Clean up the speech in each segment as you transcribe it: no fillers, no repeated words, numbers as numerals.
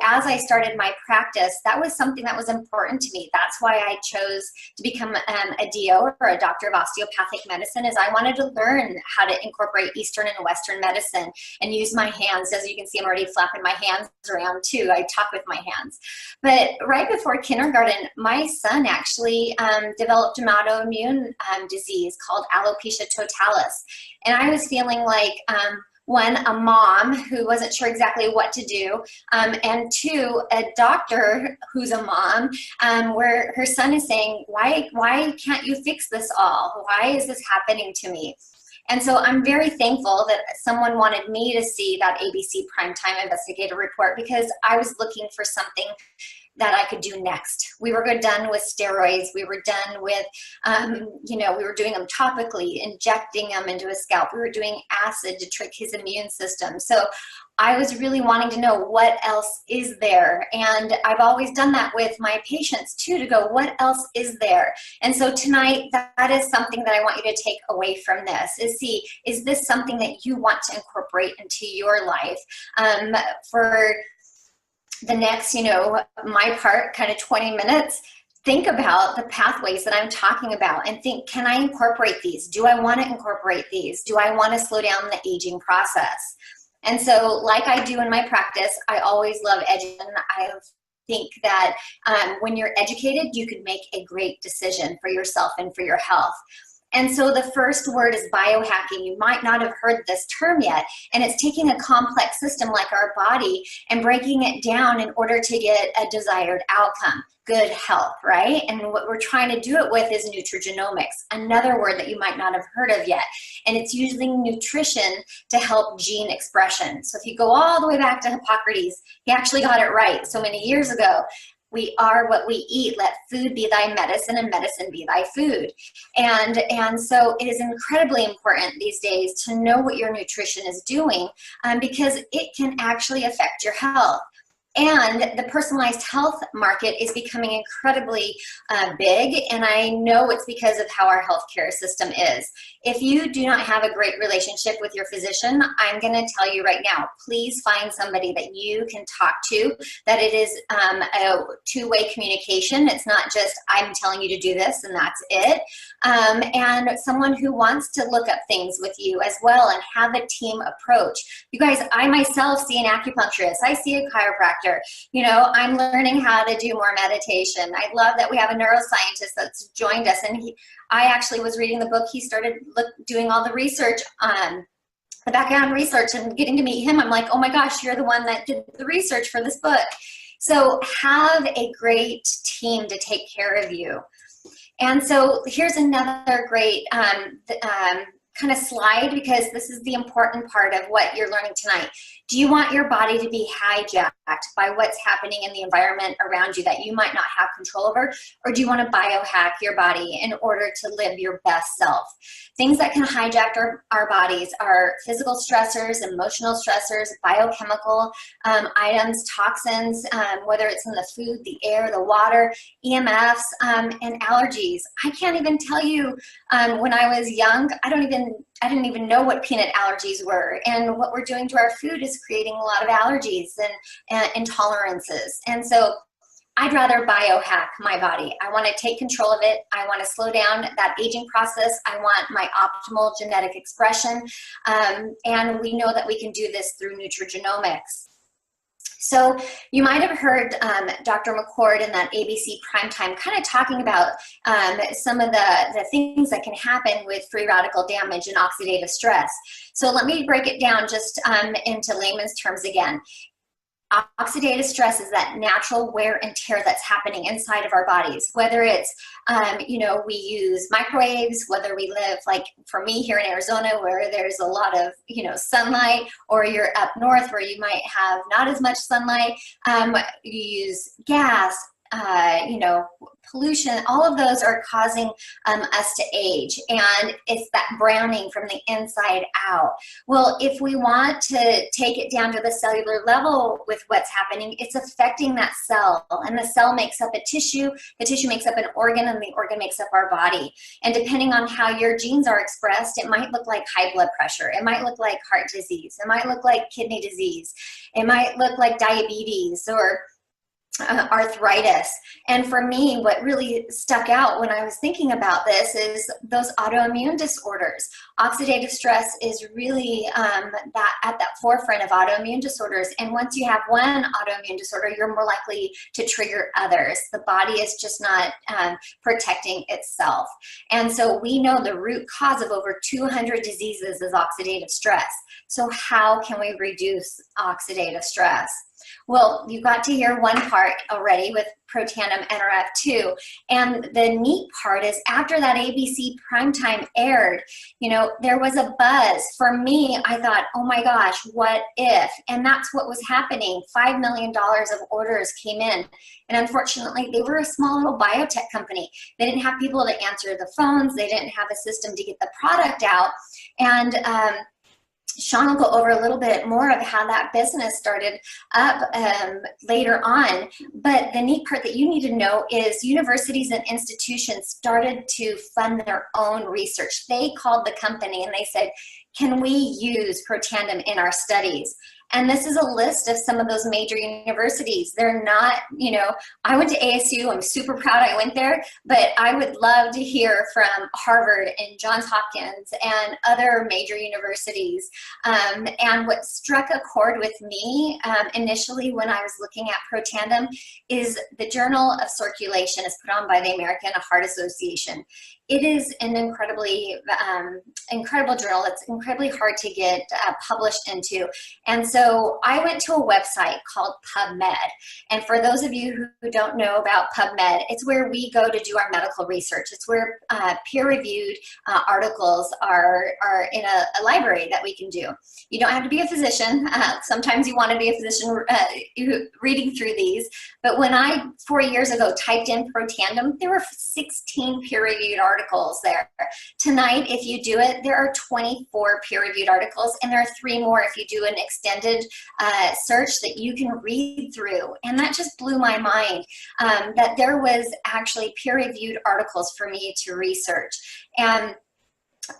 as I started my practice, that was something that was important to me. That's why I chose to become a DO, or a doctor of osteopathic medicine, is I wanted to learn how to incorporate Eastern and Western medicine and use my hands. As you can see, I'm already flapping my hands around too. I talk with my hands. But right before kindergarten, my son actually developed an autoimmune disease called alopecia totalis. And I was feeling like, one, a mom who wasn't sure exactly what to do, and two, a doctor who's a mom, where her son is saying, why can't you fix this all? Why is this happening to me? And so I'm very thankful that someone wanted me to see that ABC Primetime Investigative Report, because I was looking for something that I could do next. We were done with steroids. We were done with, we were doing them topically, injecting them into a scalp. We were doing acid to trick his immune system. So I was really wanting to know what else is there. And I've always done that with my patients too, to go, what else is there? And so tonight, that is something that I want you to take away from this, is see, is this something that you want to incorporate into your life? For the next, my part, kind of 20 minutes, think about the pathways that I'm talking about and think, can I incorporate these? Do I want to incorporate these? Do I want to slow down the aging process? And so, like I do in my practice, I always love education. I think that when you're educated, you could make a great decision for yourself and for your health. And so the first word is biohacking. You might not have heard this term yet, and it's taking a complex system like our body and breaking it down in order to get a desired outcome, good health, right? And what we're trying to do it with is nutrigenomics, another word that you might not have heard of yet. And it's using nutrition to help gene expression. So if you go all the way back to Hippocrates, he actually got it right so many years ago. We are what we eat. Let food be thy medicine, and medicine be thy food. And so it is incredibly important these days to know what your nutrition is doing, because it can actually affect your health. And the personalized health market is becoming incredibly big, and I know it's because of how our healthcare system is. If you do not have a great relationship with your physician, I'm going to tell you right now, please find somebody that you can talk to, that it is a two-way communication. It's not just, I'm telling you to do this and that's it. And someone who wants to look up things with you as well and have a team approach. You guys, I myself see an acupuncturist. I see a chiropractor. I'm learning how to do more meditation. I love that we have a neuroscientist that's joined us, and I actually was reading the book. He started doing all the research, the background research, and getting to meet him. I'm like, oh my gosh, you're the one that did the research for this book. So have a great team to take care of you. And so here's another great kind of slide, because this is the important part of what you're learning tonight. Do you want your body to be hijacked by what's happening in the environment around you that you might not have control over? Or do you want to biohack your body in order to live your best self? Things that can hijack our bodies are physical stressors, emotional stressors, biochemical items, toxins, whether it's in the food, the air, the water, EMFs, and allergies. I can't even tell you, when I was young, I didn't even know what peanut allergies were, and what we're doing to our food is creating a lot of allergies and intolerances. And so I'd rather biohack my body. I want to take control of it. I want to slow down that aging process. I want my optimal genetic expression. And we know that we can do this through nutrigenomics. So you might have heard Dr. McCord in that ABC Primetime kind of talking about some of the things that can happen with free radical damage and oxidative stress. So let me break it down just into layman's terms again. Oxidative stress is that natural wear and tear that's happening inside of our bodies, whether it's, we use microwaves, whether we live, like for me here in Arizona, where there's a lot of, sunlight, or you're up north where you might have not as much sunlight. You use gas, you know, pollution, all of those are causing us to age, and it's that browning from the inside out. Well, if we want to take it down to the cellular level with what's happening, it's affecting that cell, and the cell makes up a tissue, the tissue makes up an organ, and the organ makes up our body. And depending on how your genes are expressed, it might look like high blood pressure, it might look like heart disease, it might look like kidney disease, it might look like diabetes or arthritis. And for me, what really stuck out when I was thinking about this is those autoimmune disorders. Oxidative stress is really at that forefront of autoimmune disorders. And once you have one autoimmune disorder, you're more likely to trigger others. The body is just not protecting itself. And so we know the root cause of over 200 diseases is oxidative stress. So how can we reduce oxidative stress? Well, you got to hear one part already with Protandim NRF2. And the neat part is after that ABC primetime aired, you know, there was a buzz. For me, I thought, oh my gosh, what if? And that's what was happening. $5 million of orders came in. And unfortunately, they were a small little biotech company. They didn't have people to answer the phones. They didn't have a system to get the product out. And Sean will go over a little bit more of how that business started up later on. But the neat part that you need to know is universities and institutions started to fund their own research. They called the company and they said, can we use Protandim in our studies? And this is a list of some of those major universities. They're not, you know, I went to ASU, I'm super proud I went there, but I would love to hear from Harvard and Johns Hopkins and other major universities. And what struck a chord with me initially when I was looking at Protandim is the Journal of Circulation is put on by the American Heart Association. It is an incredibly incredible journal. It's incredibly hard to get published into. And so I went to a website called PubMed. And for those of you who don't know about PubMed, it's where we go to do our medical research. It's where peer-reviewed articles are in a library that we can do. You don't have to be a physician. Sometimes you want to be a physician reading through these. But when I, 4 years ago, typed in Protandim, there were 16 peer-reviewed articles there. Tonight, if you do it, there are 24 peer-reviewed articles, and there are 3 more if you do an extended search that you can read through. And that just blew my mind that there was actually peer-reviewed articles for me to research. And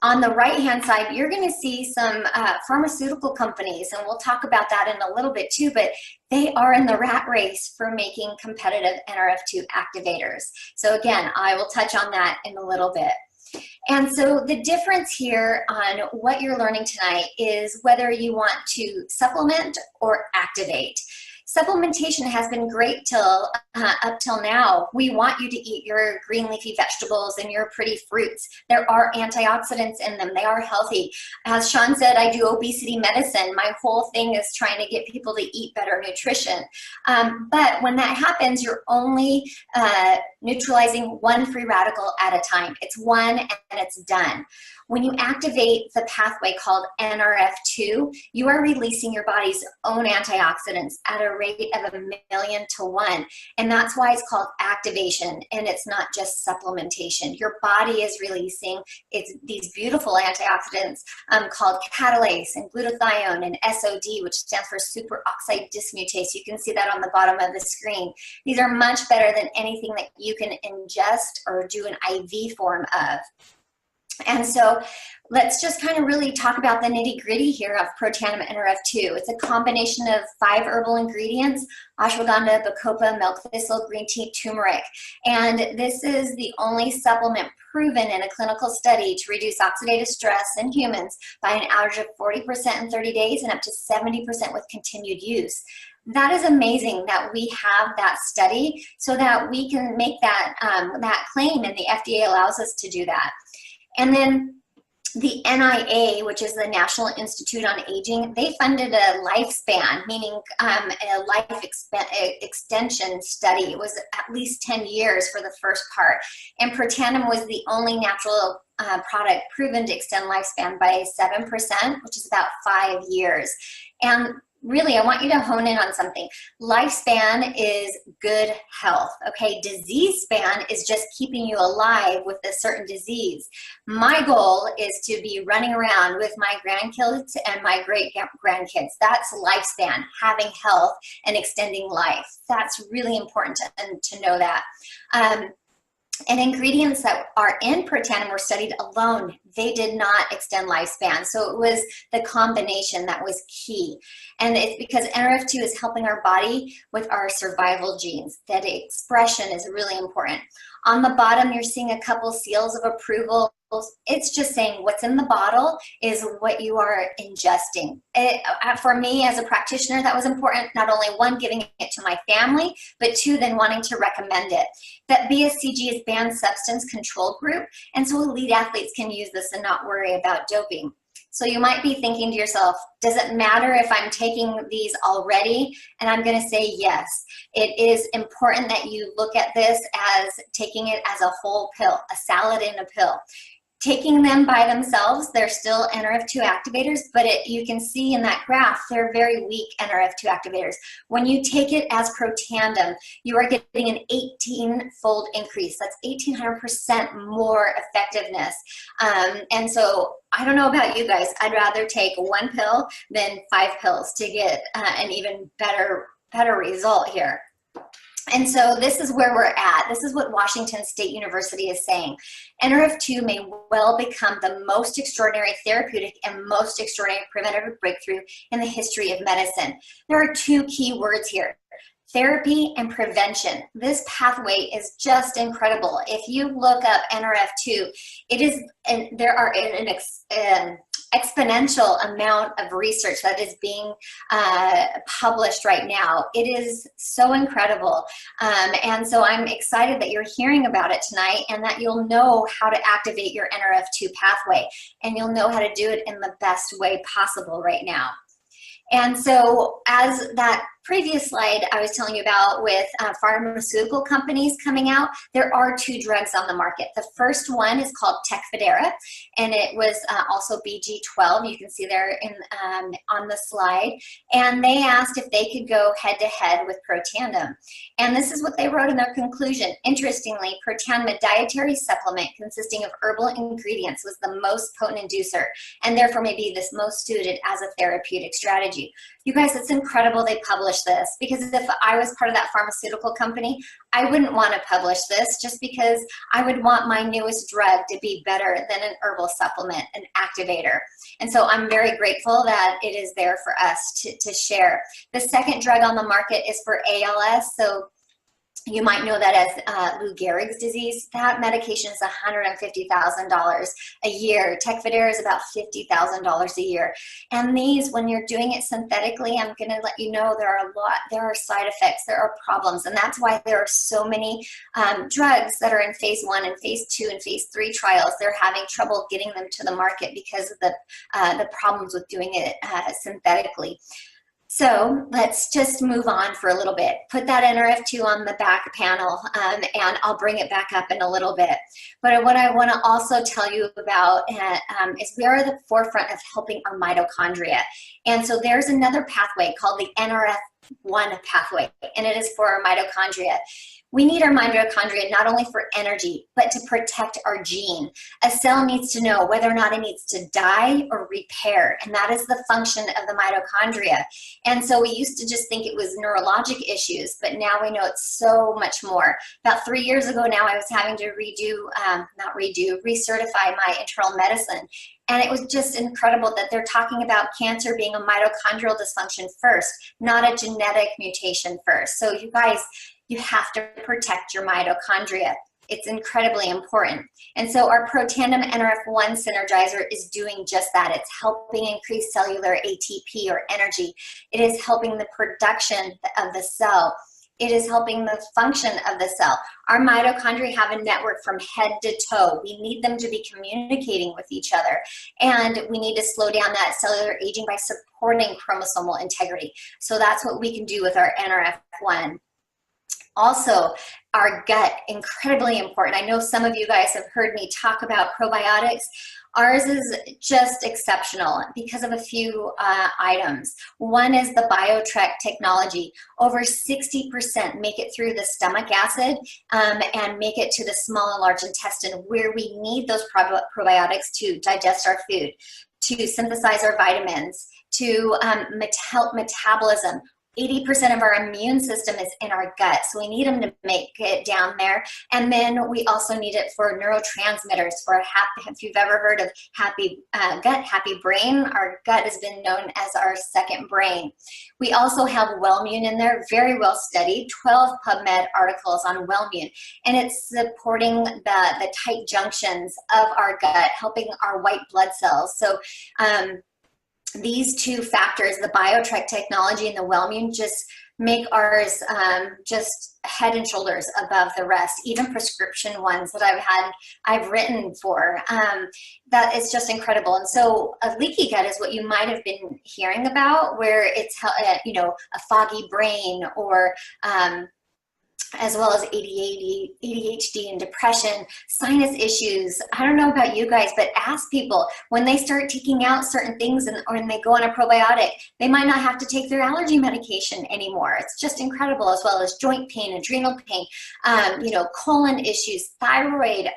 on the right-hand side, you're going to see some pharmaceutical companies, and we'll talk about that in a little bit too, but they are in the rat race for making competitive NRF2 activators. So again, I will touch on that in a little bit. And so the difference here on what you're learning tonight is whether you want to supplement or activate. Supplementation has been great up till now. We want you to eat your green leafy vegetables and your pretty fruits. There are antioxidants in them. They are healthy. As Sean said, I do obesity medicine. My whole thing is trying to get people to eat better nutrition. But when that happens, you're only neutralizing one free radical at a time. It's one and it's done. When you activate the pathway called NRF2, you are releasing your body's own antioxidants at a rate of 1,000,000 to 1. And that's why it's called activation, and it's not just supplementation. Your body is releasing these beautiful antioxidants called catalase and glutathione and SOD, which stands for superoxide dismutase. You can see that on the bottom of the screen. These are much better than anything that you can ingest or do an IV form of. And so let's just kind of really talk about the nitty-gritty here of Protandim NRF2. It's a combination of 5 herbal ingredients: ashwagandha, bacopa, milk thistle, green tea, turmeric. And this is the only supplement proven in a clinical study to reduce oxidative stress in humans by an average of 40% in 30 days and up to 70% with continued use. That is amazing that we have that study so that we can make that, that claim, and the FDA allows us to do that. And then the NIA, which is the National Institute on Aging, they funded a lifespan, meaning a life extension study. It was at least 10 years for the first part. And Protandim was the only natural product proven to extend lifespan by 7%, which is about 5 years. And really, I want you to hone in on something. Lifespan is good health, okay? Disease span is just keeping you alive with a certain disease. My goal is to be running around with my grandkids and my great-grandkids. That's lifespan, having health and extending life. That's really important to know that. And ingredients that are in Protandim were studied alone. They did not extend lifespan. So it was the combination that was key. And it's because NRF2 is helping our body with our survival genes. That expression is really important. On the bottom, you're seeing a couple seals of approval. It's just saying what's in the bottle is what you are ingesting. For me as a practitioner, that was important. Not only one, giving it to my family, but two, then wanting to recommend it. That BSCG is banned substance control group, and so elite athletes can use this and not worry about doping. So you might be thinking to yourself, does it matter if I'm taking these already? And I'm going to say yes. It is important that you look at this as taking it as a whole pill, a salad in a pill. Taking them by themselves, they're still NRF2 activators, but you can see in that graph, they're very weak NRF2 activators. When you take it as Protandim, you are getting an 18-fold increase. That's 1,800% more effectiveness. And so I don't know about you guys, I'd rather take one pill than 5 pills to get an even better result here. And so this is where we're at. This is what Washington State University is saying. NRF2 may well become the most extraordinary therapeutic and most extraordinary preventative breakthrough in the history of medicine. There are 2 key words here: therapy and prevention. This pathway is just incredible. If you look up NRF2, it is, and there are an exponential amount of research that is being published right now. It is so incredible. And so I'm excited that you're hearing about it tonight and that you'll know how to activate your NRF2 pathway, and you'll know how to do it in the best way possible right now. And so as that previous slide I was telling you about with pharmaceutical companies coming out, there are 2 drugs on the market. The first one is called Tecfidera, and it was also BG12. You can see there on the slide. And they asked if they could go head-to-head with Protandim. And this is what they wrote in their conclusion. Interestingly, Protandim, a dietary supplement consisting of herbal ingredients, was the most potent inducer, and therefore may be the most suited as a therapeutic strategy. You guys, it's incredible they published this, because if I was part of that pharmaceutical company, I wouldn't want to publish this just because I would want my newest drug to be better than an herbal supplement, an activator. And so I'm very grateful that it is there for us to share. The second drug on the market is for ALS. So you might know that as Lou Gehrig's disease. That medication is $150,000 a year. Tecfidera is about $50,000 a year. And these, when you're doing it synthetically, I'm going to let you know there are side effects, there are problems, and that's why there are so many drugs that are in phase 1 and phase 2 and phase 3 trials. They're having trouble getting them to the market because of the problems with doing it synthetically. So let's just move on for a little bit. Put that NRF2 on the back panel, and I'll bring it back up in a little bit. But what I want to also tell you about is we are at the forefront of helping our mitochondria. And so there's another pathway called the NRF1 pathway, and it is for our mitochondria. We need our mitochondria not only for energy, but to protect our gene. A cell needs to know whether or not it needs to die or repair, and that is the function of the mitochondria. And so we used to just think it was neurologic issues, but now we know it's so much more. About 3 years ago now, I was having to recertify my internal medicine. And it was just incredible that they're talking about cancer being a mitochondrial dysfunction first, not a genetic mutation first. So you guys, you have to protect your mitochondria. It's incredibly important. And so our Protandim NRF1 Synergizer is doing just that. It's helping increase cellular ATP or energy. It is helping the production of the cell. It is helping the function of the cell. Our mitochondria have a network from head to toe. We need them to be communicating with each other. And we need to slow down that cellular aging by supporting chromosomal integrity. So that's what we can do with our NRF1. Also, our gut, incredibly important. I know some of you guys have heard me talk about probiotics. Ours is just exceptional because of a few items. One is the BioTrek technology. Over 60% make it through the stomach acid and make it to the small and large intestine, where we need those probiotics to digest our food, to synthesize our vitamins, to help metabolism. 80% of our immune system is in our gut, so we need them to make it down there. And then we also need it for neurotransmitters, for happy, if you've ever heard of happy gut, happy brain, our gut has been known as our second brain. We also have Wellmune in there, very well studied, 12 PubMed articles on Wellmune, and it's supporting the tight junctions of our gut, helping our white blood cells. So these two factors, the BioTrek technology and the Wellmune, just make ours just head and shoulders above the rest. Even prescription ones that I've written for, that is just incredible. And so a leaky gut is what you might have been hearing about, where it's a foggy brain, or as well as ADHD and depression, sinus issues. I don't know about you guys, but ask people when they start taking out certain things or when they go on a probiotic, they might not have to take their allergy medication anymore. It's just incredible, as well as joint pain, adrenal pain, colon issues, thyroid,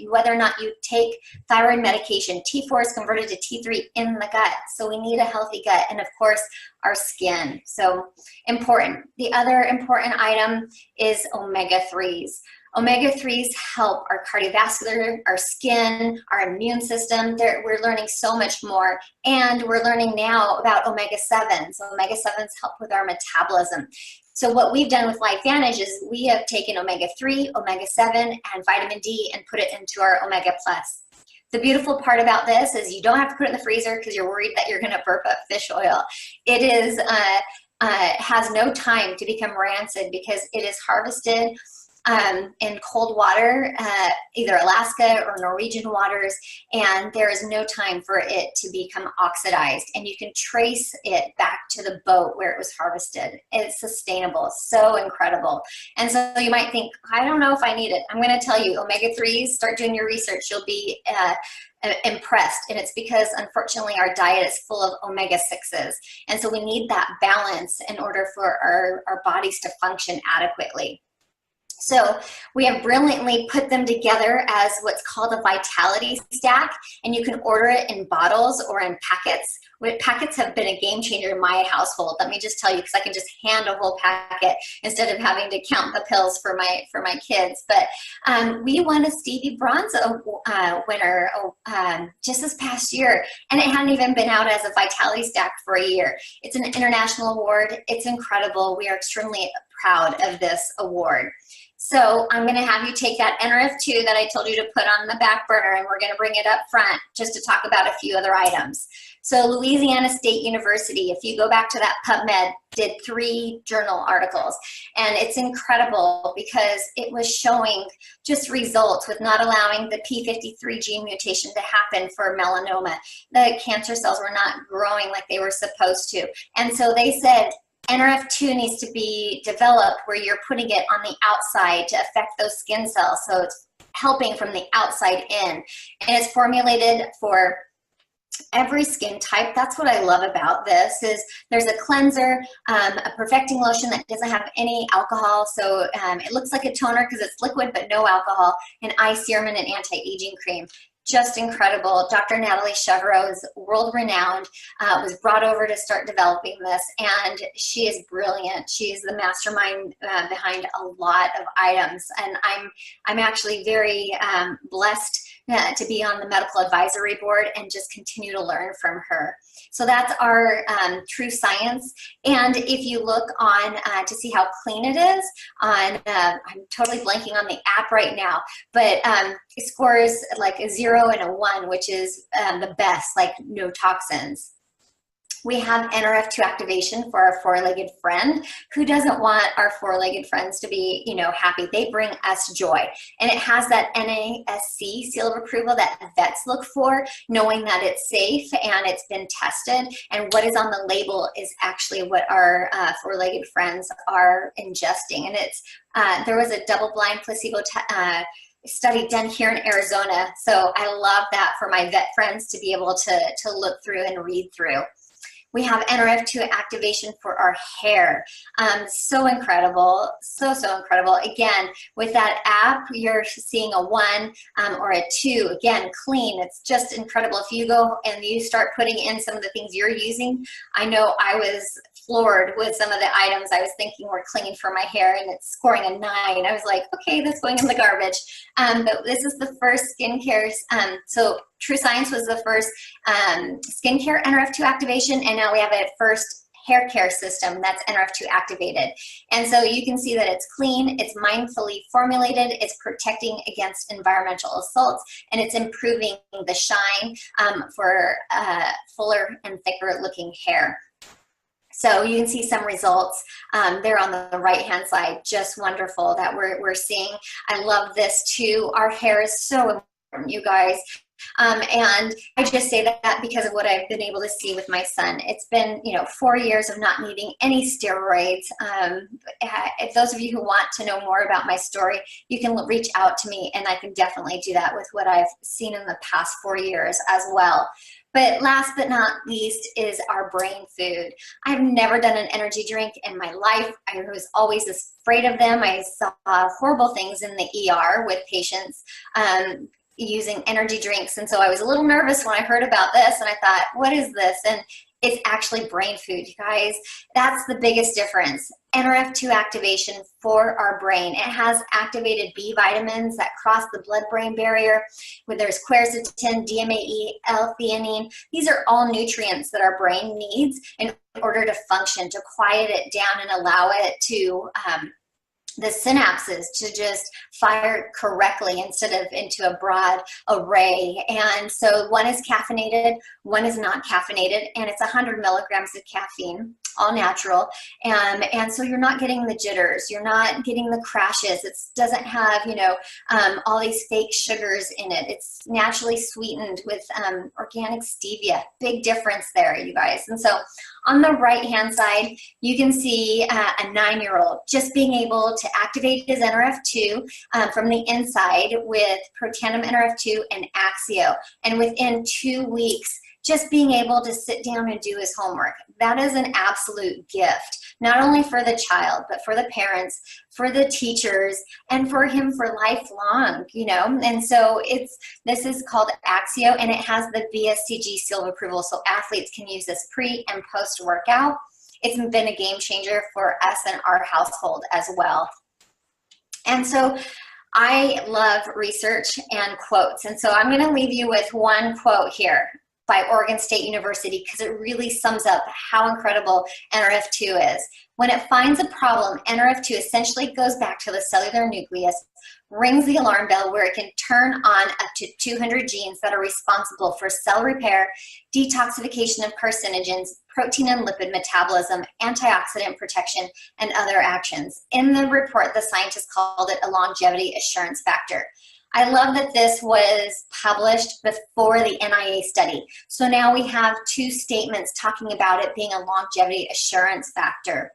whether or not you take thyroid medication, T4 is converted to T3 in the gut. So we need a healthy gut. And of course, our skin. So important. The other important item is omega-3s. Omega-3s help our cardiovascular, our skin, our immune system. We're learning so much more. And we're learning now about omega-7s. Omega-7s help with our metabolism. So what we've done with LifeVantage is we have taken omega-3, omega-7, and vitamin D and put it into our Omega Plus. The beautiful part about this is you don't have to put it in the freezer because you're worried that you're going to burp up fish oil. It is has no time to become rancid because it is harvested in cold water, either Alaska or Norwegian waters, and there is no time for it to become oxidized, and you can trace it back to the boat where it was harvested. It's sustainable, so incredible. And so you might think, I don't know if I need it. I'm going to tell you, omega-3s, start doing your research. You'll be impressed, and it's because unfortunately our diet is full of omega-6s, and so we need that balance in order for our bodies to function adequately. So we have brilliantly put them together as what's called a vitality stack, and you can order it in bottles or in packets. Packets have been a game changer in my household. Let me just tell you, because I can just hand a whole packet instead of having to count the pills for my kids. But we won a Stevie Bronze winner just this past year, and it hadn't even been out as a vitality stack for a year. It's an international award. It's incredible. We are extremely proud of this award. So I'm going to have you take that NRF2 that I told you to put on the back burner, and we're going to bring it up front just to talk about a few other items. So Louisiana State University, if you go back to that PubMed, did 3 journal articles, and it's incredible because it was showing just results with not allowing the P53 gene mutation to happen for melanoma. The cancer cells were not growing like they were supposed to, and so they said NRF2 needs to be developed where you're putting it on the outside to affect those skin cells, so it's helping from the outside in, and it's formulated for every skin type. That's what I love about this, is there's a cleanser, a perfecting lotion that doesn't have any alcohol, so it looks like a toner because it's liquid but no alcohol, an eye serum, and an anti-aging cream. Just incredible. Dr. Natalie Chevreau is world-renowned, was brought over to start developing this, and she is brilliant. She is the mastermind behind a lot of items, and I'm actually very blessed to be on the medical advisory board and just continue to learn from her. So that's our true science. And if you look on to see how clean it is, on I'm totally blanking on the app right now, but it scores like a 0 and a 1, which is the best, like no toxins. We have NRF2 activation for our four-legged friend. Who doesn't want our four-legged friends to be, happy? They bring us joy. And it has that NASC seal of approval that vets look for, knowing that it's safe and it's been tested. And what is on the label is actually what our four-legged friends are ingesting. And it's there was a double-blind placebo study done here in Arizona. So I love that for my vet friends to be able to look through and read through. We have NRF2 activation for our hair. So incredible, so incredible. Again, with that app, you're seeing a 1 or a 2. Again, clean, it's just incredible. If you go and you start putting in some of the things you're using, I know I was floored with some of the items I was thinking were clean for my hair, and it's scoring a 9. I was like, okay, that's going in the garbage. But this is the first skincare. So True Science was the first skincare NRF2 activation, and now we have a first hair care system that's NRF2 activated. And so you can see that it's clean, it's mindfully formulated, it's protecting against environmental assaults, and it's improving the shine for fuller and thicker looking hair. So you can see some results there on the right-hand side, just wonderful that we're seeing. I love this too. Our hair is so important, you guys. And I just say that because of what I've been able to see with my son. It's been, 4 years of not needing any steroids. If those of you who want to know more about my story, you can reach out to me, and I can definitely do that with what I've seen in the past 4 years as well. But last but not least is our brain food. I've never done an energy drink in my life. I was always afraid of them. I saw horrible things in the ER with patients using energy drinks. And so I was a little nervous when I heard about this, and I thought, what is this? And it's actually brain food, you guys. That's the biggest difference. NRF2 activation for our brain. It has activated B vitamins that cross the blood-brain barrier, where there's quercetin, DMAE, L-theanine. These are all nutrients that our brain needs in order to function, to quiet it down and allow it to the synapses to just fire correctly instead of into a broad array. And so one is caffeinated, one is not caffeinated, and it's 100 milligrams of caffeine, all natural. And so you're not getting the jitters, you're not getting the crashes. It doesn't have, all these fake sugars in it. It's naturally sweetened with organic stevia. Big difference there, you guys. And so on the right-hand side, you can see a 9-year-old just being able to activate his NRF2 from the inside with Protandim NRF2 and Axio. And within 2 weeks, just being able to sit down and do his homework. That is an absolute gift, not only for the child, but for the parents, for the teachers, and for him for lifelong, And so this is called Axio, and it has the BSCG seal of approval, so athletes can use this pre and post workout. It's been a game changer for us and our household as well. And so I love research and quotes, and so I'm going to leave you with one quote here by Oregon State University, because it really sums up how incredible NRF2 is. When it finds a problem, NRF2 essentially goes back to the cellular nucleus, rings the alarm bell where it can turn on up to 200 genes that are responsible for cell repair, detoxification of carcinogens, protein and lipid metabolism, antioxidant protection, and other actions. In the report, the scientists called it a longevity assurance factor. I love that this was published before the NIA study. So now we have 2 statements talking about it being a longevity assurance factor.